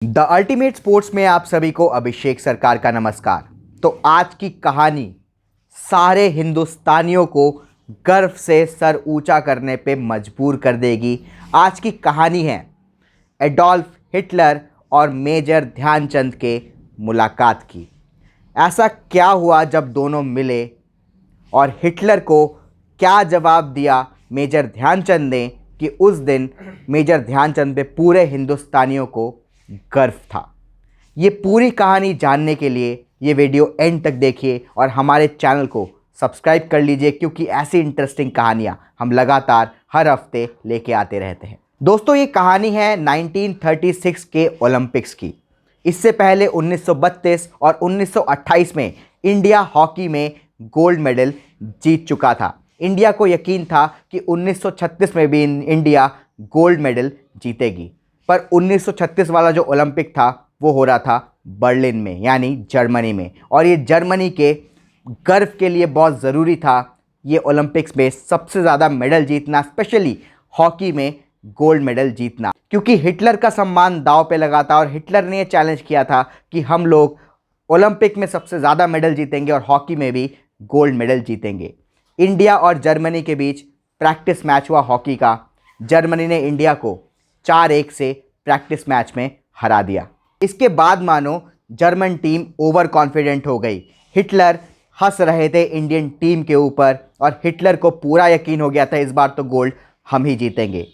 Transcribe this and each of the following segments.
The ultimate sports में आप सभी को अभिषेक सरकार का नमस्कार। तो आज की कहानी सारे हिंदुस्तानियों को गर्व से सर ऊंचा करने पे मजबूर कर देगी। आज की कहानी है एडोल्फ हिटलर और मेजर ध्यानचंद के मुलाकात की। ऐसा क्या हुआ जब दोनों मिले और हिटलर को क्या जवाब दिया मेजर ध्यानचंद ने कि उस दिन मेजर ध्यानचंद पे पूरे हिंदुस्तानियों को गर्व था। ये पूरी कहानी जानने के लिए ये वीडियो एंड तक देखिए और हमारे चैनल को सब्सक्राइब कर लीजिए, क्योंकि ऐसी इंटरेस्टिंग कहानियाँ हम लगातार हर हफ्ते लेके आते रहते हैं। दोस्तों, ये कहानी है 1936 के ओलंपिक्स की। इससे पहले 1932 और 1928 में इंडिया हॉकी में गोल्ड मेडल जीत चुका था। इंडिया को यकीन था कि 1936 में भी इंडिया गोल्ड मेडल जीतेगी, पर 1936 वाला जो ओलंपिक था वो हो रहा था बर्लिन में, यानी जर्मनी में। और ये जर्मनी के गर्व के लिए बहुत ज़रूरी था ये ओलंपिक्स में सबसे ज़्यादा मेडल जीतना, स्पेशली हॉकी में गोल्ड मेडल जीतना, क्योंकि हिटलर का सम्मान दांव पे लगा था। और हिटलर ने ये चैलेंज किया था कि हम लोग ओलंपिक में सबसे ज़्यादा मेडल जीतेंगे और हॉकी में भी गोल्ड मेडल जीतेंगे। इंडिया और जर्मनी के बीच प्रैक्टिस मैच हुआ हॉकी का। जर्मनी ने इंडिया को 4-1 से प्रैक्टिस मैच में हरा दिया। इसके बाद मानो जर्मन टीम ओवर कॉन्फिडेंट हो गई। हिटलर हंस रहे थे इंडियन टीम के ऊपर और हिटलर को पूरा यकीन हो गया था इस बार तो गोल्ड हम ही जीतेंगे।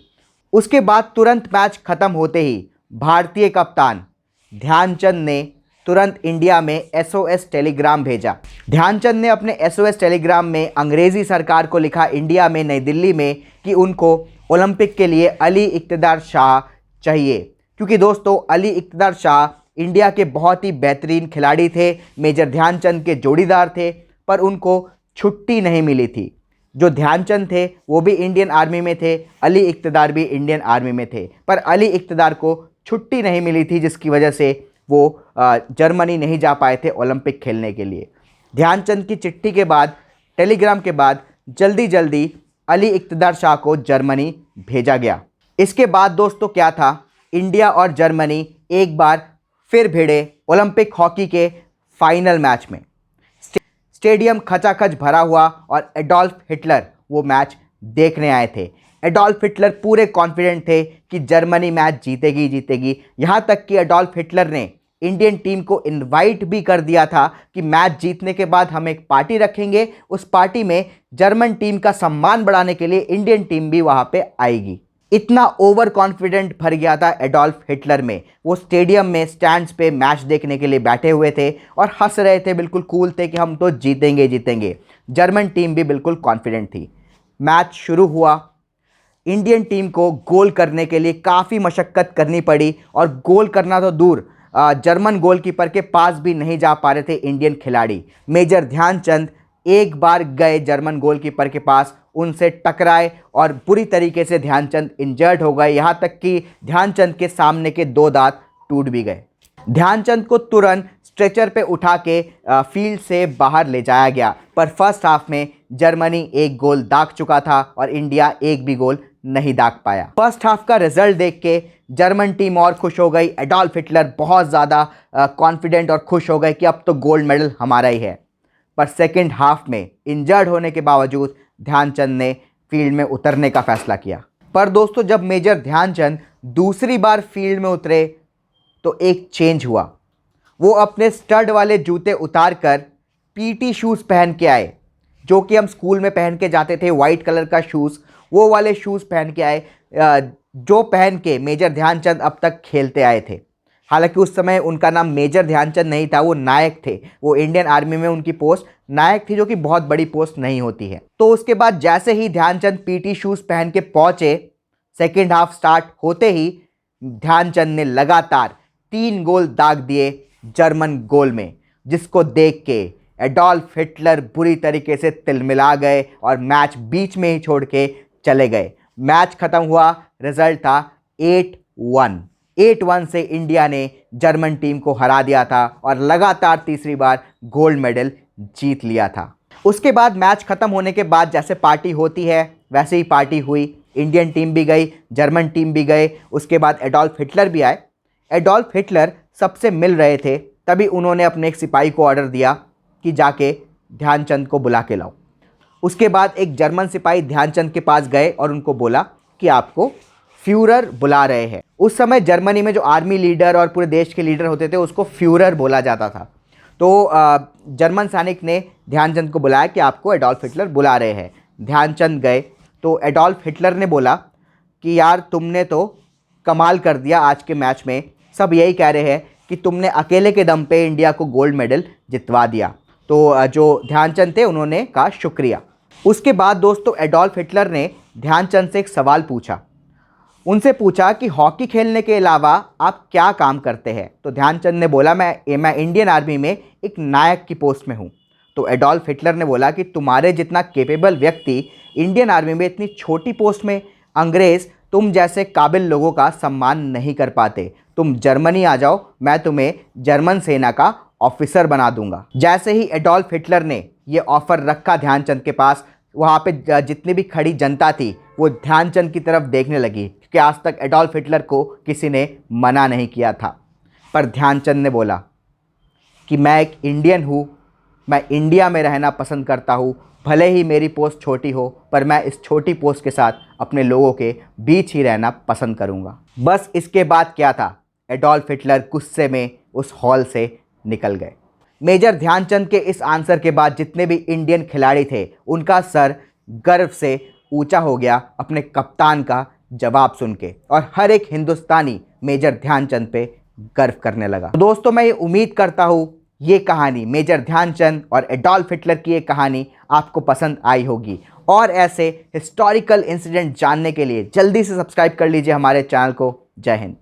उसके बाद तुरंत मैच खत्म होते ही भारतीय कप्तान ध्यानचंद ने तुरंत इंडिया में एसओएस टेलीग्राम भेजा। ध्यानचंद ने अपने एसओएस टेलीग्राम में अंग्रेज़ी सरकार को लिखा इंडिया में, नई दिल्ली में, कि उनको ओलंपिक के लिए अली इक़्तिदार शाह चाहिए, क्योंकि दोस्तों अली इक़्तिदार शाह इंडिया के बहुत ही बेहतरीन खिलाड़ी थे, मेजर ध्यानचंद के जोड़ीदार थे, पर उनको छुट्टी नहीं मिली थी। जो ध्यानचंद थे वो भी इंडियन आर्मी में थे, अली इक़्तिदार भी इंडियन आर्मी में थे, पर अली इक़्तिदार को छुट्टी नहीं मिली थी, जिसकी वजह से वो जर्मनी नहीं जा पाए थे ओलंपिक खेलने के लिए। ध्यानचंद की चिट्ठी के बाद, टेलीग्राम के बाद जल्दी जल्दी अली इक़्तिदार शाह को जर्मनी भेजा गया। इसके बाद दोस्तों क्या था, इंडिया और जर्मनी एक बार फिर भिड़े ओलंपिक हॉकी के फाइनल मैच में। स्टेडियम खचाखच भरा हुआ और एडोल्फ हिटलर वो मैच देखने आए थे। एडोल्फ हिटलर पूरे कॉन्फिडेंट थे कि जर्मनी मैच जीतेगी जीतेगी। यहाँ तक कि एडोल्फ हिटलर ने इंडियन टीम को इनवाइट भी कर दिया था कि मैच जीतने के बाद हम एक पार्टी रखेंगे, उस पार्टी में जर्मन टीम का सम्मान बढ़ाने के लिए इंडियन टीम भी वहाँ पे आएगी। इतना ओवर कॉन्फिडेंट भर गया था एडोल्फ हिटलर में। वो स्टेडियम में स्टैंड्स पे मैच देखने के लिए बैठे हुए थे और हंस रहे थे, बिल्कुल कूल थे कि हम तो जीतेंगे जीतेंगे। जर्मन टीम भी बिल्कुल कॉन्फिडेंट थी। मैच शुरू हुआ। इंडियन टीम को गोल करने के लिए काफ़ी मशक्क़त करनी पड़ी, और गोल करना तो दूर, जर्मन गोलकीपर के पास भी नहीं जा पा रहे थे इंडियन खिलाड़ी। मेजर ध्यानचंद एक बार गए जर्मन गोलकीपर के पास, उनसे टकराए और बुरी तरीके से ध्यानचंद इंजर्ड हो गए। यहाँ तक कि ध्यानचंद के सामने के 2 दांत टूट भी गए। ध्यानचंद को तुरंत स्ट्रेचर पे उठा के फील्ड से बाहर ले जाया गया, पर फर्स्ट हाफ में जर्मनी एक गोल दाग चुका था और इंडिया एक भी गोल नहीं दाग पाया। फर्स्ट हाफ का रिजल्ट देख के जर्मन टीम और खुश हो गई। एडोल्फ हिटलर बहुत ज़्यादा कॉन्फिडेंट और खुश हो गए कि अब तो गोल्ड मेडल हमारा ही है। पर सेकेंड हाफ में इंजर्ड होने के बावजूद ध्यानचंद ने फील्ड में उतरने का फैसला किया। पर दोस्तों, जब मेजर ध्यानचंद दूसरी बार फील्ड में उतरे तो एक चेंज हुआ। वो अपने स्टड वाले जूते उतार कर पीटी शूज़ पहन के आए, जो कि हम स्कूल में पहन के जाते थे, वाइट कलर का शूज़, वो वाले शूज़ पहन के आए, जो पहन के मेजर ध्यानचंद अब तक खेलते आए थे। हालांकि उस समय उनका नाम मेजर ध्यानचंद नहीं था, वो नायक थे। वो इंडियन आर्मी में उनकी पोस्ट नायक थी, जो कि बहुत बड़ी पोस्ट नहीं होती है। तो उसके बाद जैसे ही ध्यानचंद पीटी शूज़ पहन के पहुँचे, सेकेंड हाफ स्टार्ट होते ही ध्यानचंद ने लगातार 3 गोल दाग दिए जर्मन गोल में, जिसको देख के एडोल्फ हिटलर बुरी तरीके से तिलमिला गए और मैच बीच में ही छोड़ के चले गए। मैच खत्म हुआ, रिजल्ट था 8-1 से इंडिया ने जर्मन टीम को हरा दिया था और लगातार तीसरी बार गोल्ड मेडल जीत लिया था। उसके बाद मैच खत्म होने के बाद जैसे पार्टी होती है वैसे ही पार्टी हुई। इंडियन टीम भी गई, जर्मन टीम भी गए, उसके बाद एडोल्फ हिटलर भी आए। एडोल्फ हिटलर सबसे मिल रहे थे, तभी उन्होंने अपने एक सिपाही को ऑर्डर दिया कि जाके ध्यानचंद को बुला के लाओ। उसके बाद एक जर्मन सिपाही ध्यानचंद के पास गए और उनको बोला कि आपको फ्यूरर बुला रहे हैं। उस समय जर्मनी में जो आर्मी लीडर और पूरे देश के लीडर होते थे उसको फ्यूरर बोला जाता था। तो जर्मन सैनिक ने ध्यानचंद को बुलाया कि आपको एडोल्फ हिटलर बुला रहे हैं। ध्यानचंद गए तो एडोल्फ हिटलर ने बोला कि यार तुमने तो कमाल कर दिया आज के मैच में, सब यही कह रहे हैं कि तुमने अकेले के दम पे इंडिया को गोल्ड मेडल जितवा दिया। तो जो ध्यानचंद थे उन्होंने कहा शुक्रिया। उसके बाद दोस्तों एडोल्फ हिटलर ने ध्यानचंद से एक सवाल पूछा। उनसे पूछा कि हॉकी खेलने के अलावा आप क्या काम करते हैं। तो ध्यानचंद ने बोला मैं इंडियन आर्मी में एक नायक की पोस्ट में हूँ। तो एडोल्फ हिटलर ने बोला कि तुम्हारे जितना कैपेबल व्यक्ति इंडियन आर्मी में इतनी छोटी पोस्ट में, अंग्रेज़ तुम जैसे काबिल लोगों का सम्मान नहीं कर पाते। तुम जर्मनी आ जाओ, मैं तुम्हें जर्मन सेना का ऑफिसर बना दूंगा। जैसे ही एडोल्फ हिटलर ने ये ऑफ़र रखा ध्यानचंद के पास, वहाँ पे जितनी भी खड़ी जनता थी वो ध्यानचंद की तरफ देखने लगी, क्योंकि आज तक एडोल्फ हिटलर को किसी ने मना नहीं किया था। पर ध्यानचंद ने बोला कि मैं एक इंडियन हूँ, मैं इंडिया में रहना पसंद करता हूँ, भले ही मेरी पोस्ट छोटी हो पर मैं इस छोटी पोस्ट के साथ अपने लोगों के बीच ही रहना पसंद करूँगा। बस इसके बाद क्या था, एडोल्फ हिटलर गुस्से में उस हॉल से निकल गए। मेजर ध्यानचंद के इस आंसर के बाद जितने भी इंडियन खिलाड़ी थे उनका सर गर्व से ऊंचा हो गया अपने कप्तान का जवाब सुन के, और हर एक हिंदुस्तानी मेजर ध्यानचंद पे गर्व करने लगा। तो दोस्तों मैं ये उम्मीद करता हूँ ये कहानी, मेजर ध्यानचंद और एडोल्फ हिटलर की ये कहानी आपको पसंद आई होगी। और ऐसे हिस्टोरिकल इंसिडेंट जानने के लिए जल्दी से सब्सक्राइब कर लीजिए हमारे चैनल को। जय हिंद।